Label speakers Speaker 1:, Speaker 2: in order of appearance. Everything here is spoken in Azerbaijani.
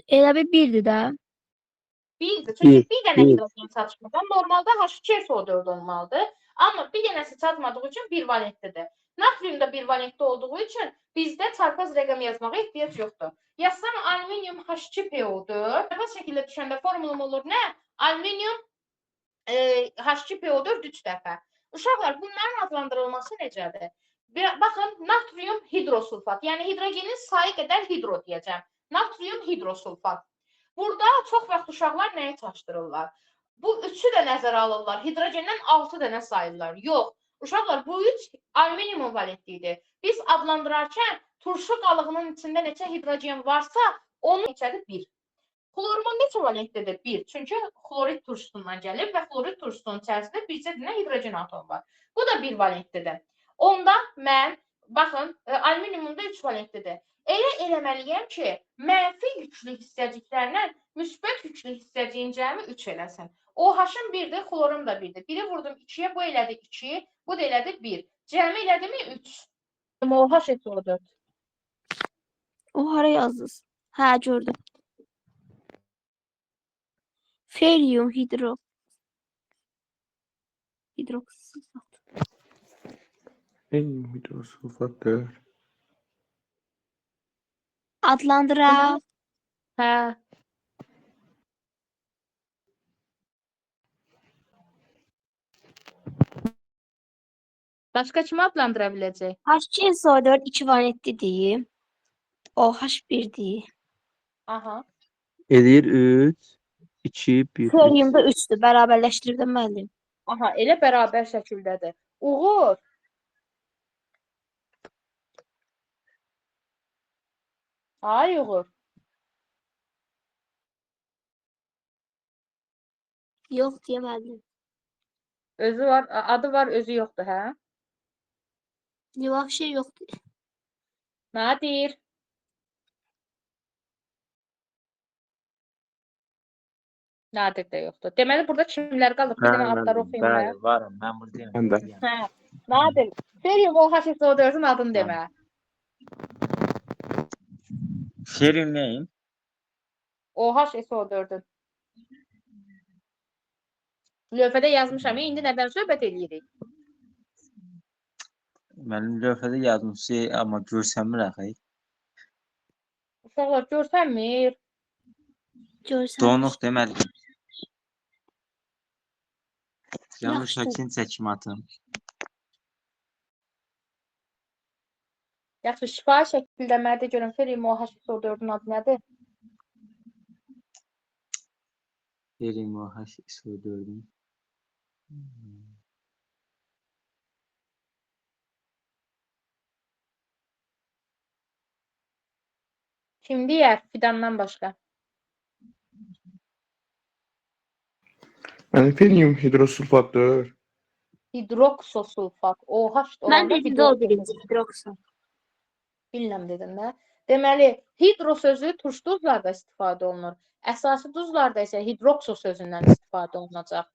Speaker 1: Elə bir birdir də.
Speaker 2: Birdir. Çünki bir dənə
Speaker 3: Bir.
Speaker 2: hidrogen çatışmadan normalda H2SO4 olmalıdır. Amma bir dənəsi çatmadığı üçün bivalentlidir. Natrium da bivalentli olduğu üçün bizdə çarpaz rəqəm yazmağa ehtiyac yoxdur. Yazsam alüminium H2PO4. Çarpaz şəkildə düşəndə formulum olur nə? Alüminium H2PO4 3 dəfə. Uşaqlar, bunların adlandırılması necədir? Baxın, natrium hidrosulfat. Yəni hidrogenin sayı qədər hidro deyəcəm. Natrium hidrosulfat. Burada çox vaxt uşaqlar nəyi çaşdırırlar? Bu üçü də nəzərə alırlar. Hidrogendən 6 dənə sayırlar. Yox. Uşaqlar, bu üç alüminium valentlidir. Biz adlandırarkən turşu qalığının içində neçə hidrogen varsa, onun neçədir? 1. Xlorumon neçə valentlidir? 1. Çünki xlorid turşusundan gəlir və xlorid turşusunun içərisində bircə dənə hidrogen atomu var. Bu da 1 valentlidir. Onda mən, baxın, alüminiumda 3 valentlidir. Elə eləməliyəm ki, mənfi yüklü hissəciklərlə müsbət yüklü hissəciyin cəmi 3 eləsin. OH-ın 1-dir, xlorun da 1-dir. 1-i vurdum 2-yə, bu elədi 2, bu da elədi 1. Cəmi elədi mi 3? OH SO4.
Speaker 1: O hara yazdınız? Hə, gördüm. Feryum hidrosulfat.
Speaker 3: Hidrosulfatdır.
Speaker 1: Adlandıra.
Speaker 2: Hə. Başqa kimi adlandıra biləcək?
Speaker 1: H2SO4 2 valentlidir. OH 1-dir.
Speaker 2: Aha.
Speaker 3: Edir 3, 2, 1.
Speaker 1: Feryumda 3-dür. Bərabərləşdirdim müəllim.
Speaker 2: Aha, elə bərabər şəkildədir. Uğur. Ay Uğur.
Speaker 1: Yox deyə müəllim.
Speaker 2: Özü var, adı var, özü yoxdur, hə?
Speaker 1: Yox, şey yoxdur.
Speaker 2: Nadir. Nadir də yoxdur. Deməli, burada kimlər qalır? Bir dənə adları oxuyayım mən.
Speaker 4: Bəli, varım. Mən buradayım.
Speaker 3: Mən də.
Speaker 2: Hə. Nadir. Feryum OH-SO4-ün adını demə.
Speaker 4: Feryum neyim?
Speaker 2: OH-SO4-ün. Lövhədə yazmışam. İndi nədən söhbət edirik?
Speaker 4: Mənim lövhədə yazmışı, amma görsənmir axı.
Speaker 2: Uşaqlar görsənmir.
Speaker 1: Görsən.
Speaker 4: Donuq deməli. Yanlış
Speaker 1: Yaxşı.
Speaker 4: şəkilini çəkim atım.
Speaker 2: Yaxşı, şifahi şəkildə mənə də görün. Feryum OH-SO4-ün adı nədir?
Speaker 4: Feryum OH-SO4-ün.
Speaker 2: Kim deyər? Fidandan başqa.
Speaker 3: Yəni feryum hidrosulfatdır.
Speaker 2: Hidroksosulfat. OH
Speaker 1: Mən
Speaker 2: olanda
Speaker 1: dedim də o birinci hidroksan.
Speaker 2: Bilməm dedim də. Deməli, hidro sözü turş duzlarda istifadə olunur. Əsası duzlarda isə hidrokso sözündən istifadə olunacaq.